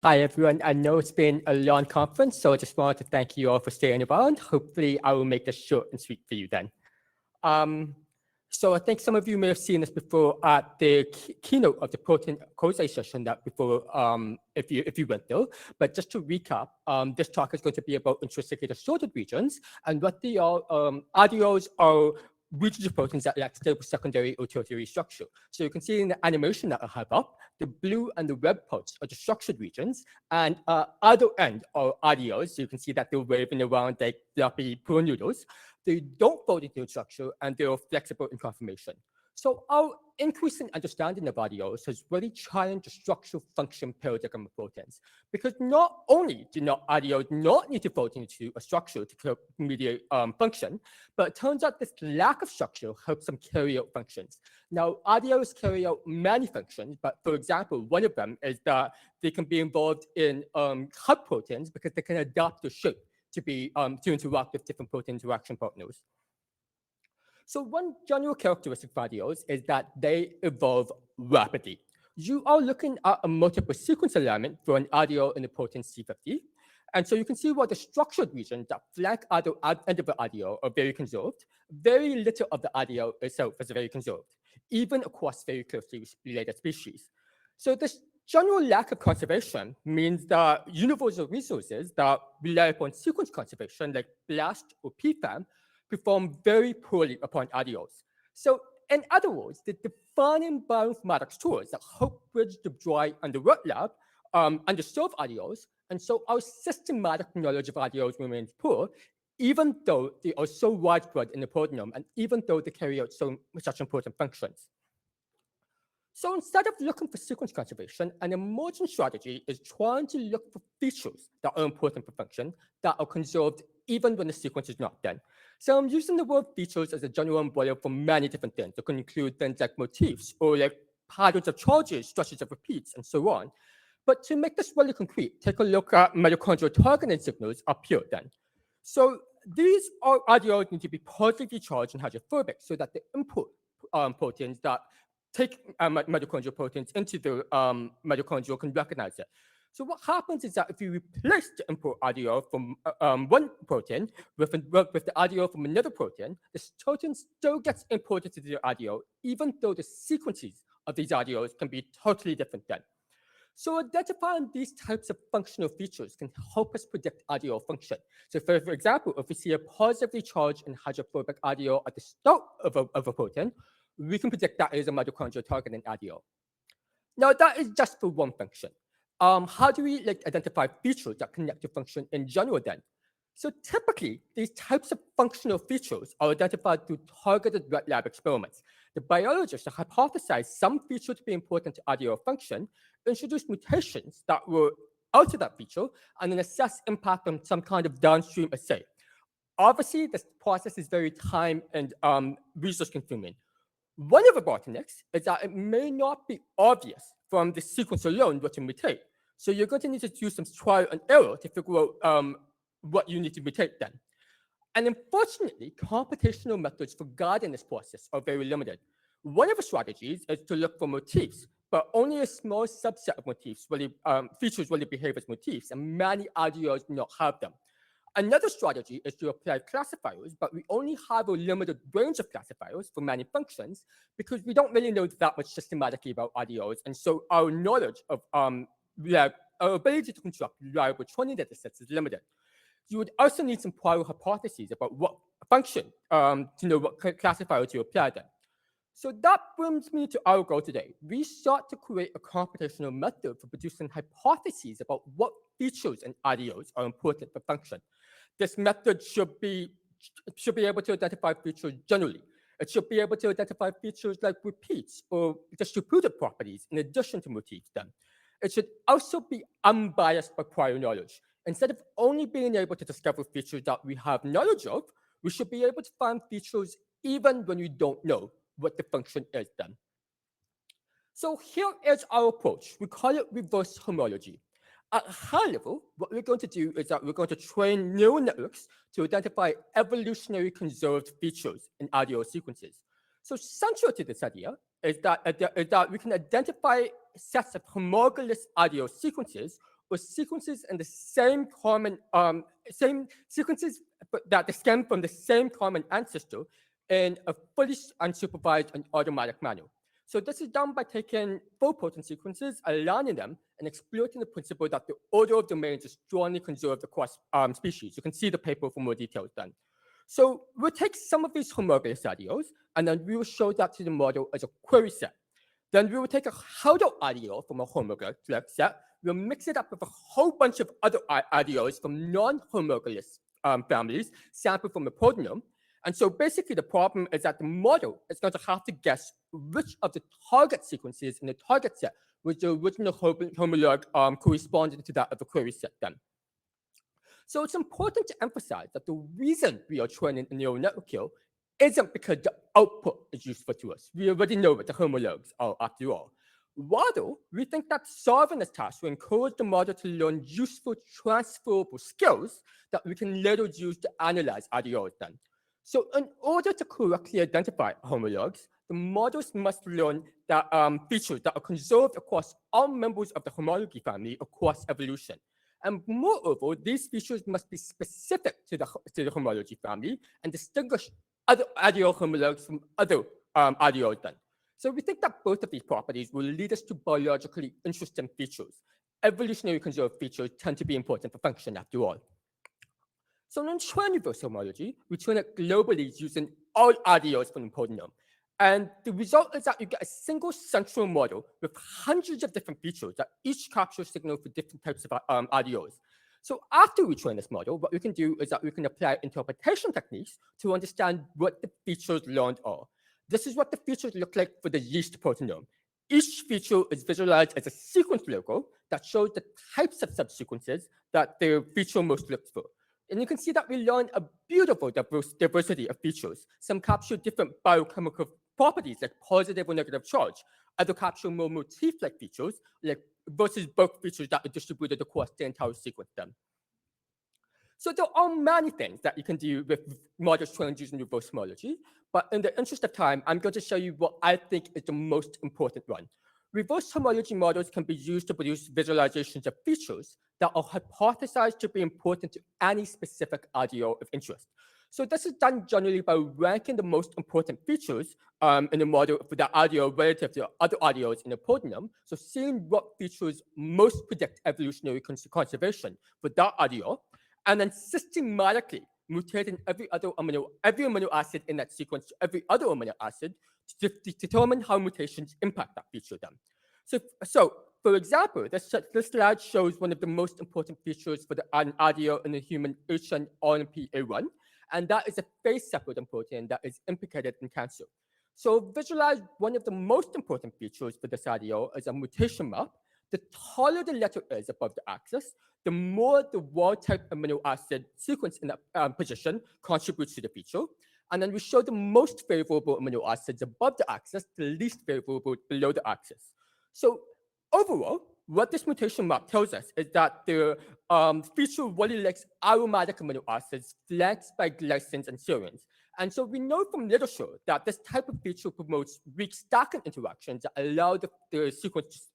Hi, everyone. I know it's been a long conference, so I just wanted to thank you all for staying around. Hopefully, I will make this short and sweet for you then. Um, so I think some of you may have seen this before at the keynote of the protein causation session that before, if you went there. But just to recap, this talk is going to be about intrinsically distorted regions and what they are. RDOs are regions of proteins that lack stable secondary or tertiary structure. So you can see in the animation that I have up, the blue and the red parts are the structured regions, and other end are RDOs. So you can see that they're waving around like floppy pool noodles. They don't fold into the structure, and they're flexible in conformation. So our increasing understanding of RDOs has really challenged the structural function paradigm of proteins, because not only do RDOs not need to fold into a structure to mediate function, but it turns out this lack of structure helps them carry out functions. Now, RDOs carry out many functions, but for example, one of them is that they can be involved in hub proteins because they can adapt their shape to interact with different protein interaction partners. So one general characteristic of RDOs is that they evolve rapidly. You are looking at a multiple sequence alignment for an RDO in the protein C50. And so you can see what the structured regions that flank either end of the RDO are very conserved. Very little of the RDO itself is very conserved, even across very closely related species. So this general lack of conservation means that universal resources that rely upon sequence conservation, like BLAST or PFAM, perform very poorly upon RDOs. So in other words, the defining bioinformatics tools that help bridge the dry and the wet lab underserve RDOs, and so our systematic knowledge of RDOs remains poor, even though they are so widespread in the proteome, and even though they carry out such important functions. So instead of looking for sequence conservation, an emerging strategy is trying to look for features that are important for function that are conserved even when the sequence is not done. So I'm using the word features as a general umbrella for many different things. It can include things like motifs or like patterns of charges, structures of repeats, and so on. But to make this really concrete, take a look at mitochondrial targeting signals up here then. So these RDOs need to be positively charged and hydrophobic so that the input proteins that take mitochondrial proteins into the mitochondria can recognize it. So what happens is that if you replace the input RDO from one protein with the RDO from another protein, this protein still gets imported to the RDO, even though the sequences of these RDOs can be totally different then. So identifying these types of functional features can help us predict RDO function. So for example, if we see a positively charged and hydrophobic RDO at the start of a protein, we can predict that is a mitochondrial targeting RDO. Now that is just for one function. How do we identify features that connect to function in general then? So typically, these types of functional features are identified through targeted wet lab experiments. The biologists hypothesize some feature to be important to RDO function, introduce mutations that will alter that feature, and then assess impact on some kind of downstream assay. Obviously, this process is very time and resource consuming. One of the bottlenecks is that it may not be obvious from the sequence alone what to mutate. So you're going to need to do some trial and error to figure out what you need to mutate then. And unfortunately, computational methods for guiding this process are very limited. One of the strategies is to look for motifs, but only a small subset of motifs really, features really behave as motifs, and many RDOs do not have them. Another strategy is to apply classifiers, but we only have a limited range of classifiers for many functions because we don't really know that much systematically about RDOs, and so our knowledge of our ability to construct reliable training data sets is limited. You would also need some prior hypotheses about what function to know what classifier to apply then. So that brings me to our goal today. We sought to create a computational method for producing hypotheses about what features in RDOs are important for function. This method should be able to identify features generally. It should be able to identify features like repeats or distributed properties in addition to motifs then. It should also be unbiased by prior knowledge. Instead of only being able to discover features that we have knowledge of, we should be able to find features even when we don't know what the function is then. So here is our approach. We call it reverse homology. At a high level, what we're going to do is that we're going to train neural networks to identify evolutionary conserved features in RDO sequences. So central to this idea is that we can identify sets of homologous RDO sequences or sequences in the same common same sequences that stem from the same common ancestor in a fully unsupervised and automatic manner. So this is done by taking full protein sequences, aligning them, and exploiting the principle that the order of domains is strongly conserved across species. You can see the paper for more details then. So we'll take some of these homologous alleles, and then we will show that to the model as a query set. Then we will take a held-out allele from a homologous set, we'll mix it up with a whole bunch of other alleles from non-homologous families sampled from the proteome. And so basically the problem is that the model is going to have to guess which of the target sequences in the target set was the original homologue corresponding to that of the query set then. So it's important to emphasize that the reason we are training a neural network here isn't because the output is useful to us. We already know what the homologues are after all. Rather, we think that solving this task will encourage the model to learn useful transferable skills that we can later use to analyze alleles then. So in order to correctly identify homologues, the models must learn that features that are conserved across all members of the homology family across evolution. And moreover, these features must be specific to the homology family and distinguish other allele homologues from other alleles then. So we think that both of these properties will lead us to biologically interesting features. Evolutionary conserved features tend to be important for function after all. So in trend-reverse homology, we train it globally using all alleles from the proteome. And the result is that you get a single central model with hundreds of different features that each capture signal for different types of alleles. So after we train this model, what we can do is that we can apply interpretation techniques to understand what the features learned are. This is what the features look like for the yeast proteome. Each feature is visualized as a sequence logo that shows the types of subsequences that the feature most looks for. And you can see that we learn a beautiful diversity of features. Some capture different biochemical properties like positive or negative charge. Other capture more motif-like features, like versus bulk features that are distributed across the entire sequence then. So there are many things that you can do with models trained using reverse homology, but in the interest of time, I'm going to show you what I think is the most important one. Reverse homology models can be used to produce visualizations of features that are hypothesized to be important to any specific allele of interest. So this is done generally by ranking the most important features in the model for the allele relative to other alleles in the proteome. So seeing what features most predict evolutionary conservation for that allele, and then systematically mutating every amino acid in that sequence to every other amino acid to determine how mutations impact that feature then. So for example, this slide shows one of the most important features for an allele in the human HNRNP-A1, and that is a phase separating protein that is implicated in cancer. So visualize one of the most important features for this allele as a mutation map. The taller the letter is above the axis, the more the wild-type amino acid sequence in that position contributes to the feature. And then we show the most favorable amino acids above the axis, the least favorable below the axis. So overall, what this mutation map tells us is that the feature really likes aromatic amino acids flanked by glycines and serines. And so we know from literature that this type of feature promotes weak stacking interactions that allow the sequence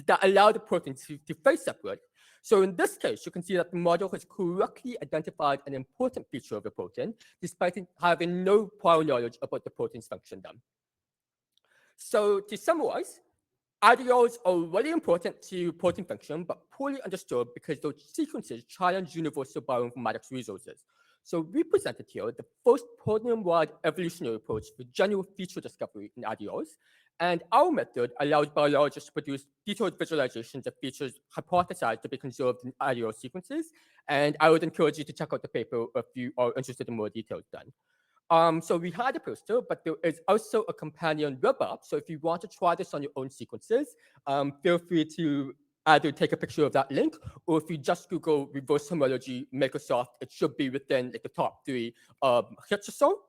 that allow the protein to phase separate. So in this case, you can see that the model has correctly identified an important feature of the protein, despite having no prior knowledge about the protein's function then. So to summarize, alleles are really important to protein function, but poorly understood because those sequences challenge universal bioinformatics resources. So we presented here the first proteome-wide evolutionary approach for general feature discovery in alleles. And our method allows biologists to produce detailed visualizations of features hypothesized to be conserved in allele sequences. And I would encourage you to check out the paper if you are interested in more details then. So we had a poster, but there is also a companion web app. So if you want to try this on your own sequences, feel free to either take a picture of that link, or if you just Google reverse homology Microsoft, it should be within like the top 3 hits or so.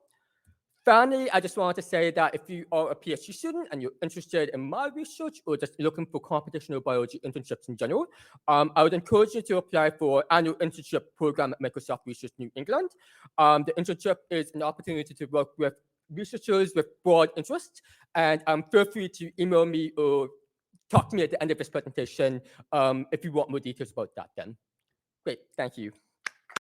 Finally, I just wanted to say that if you are a PhD student and you're interested in my research or just looking for computational biology internships in general, I would encourage you to apply for an annual internship program at Microsoft Research New England. The internship is an opportunity to work with researchers with broad interests, and feel free to email me or talk to me at the end of this presentation if you want more details about that then. Great, thank you.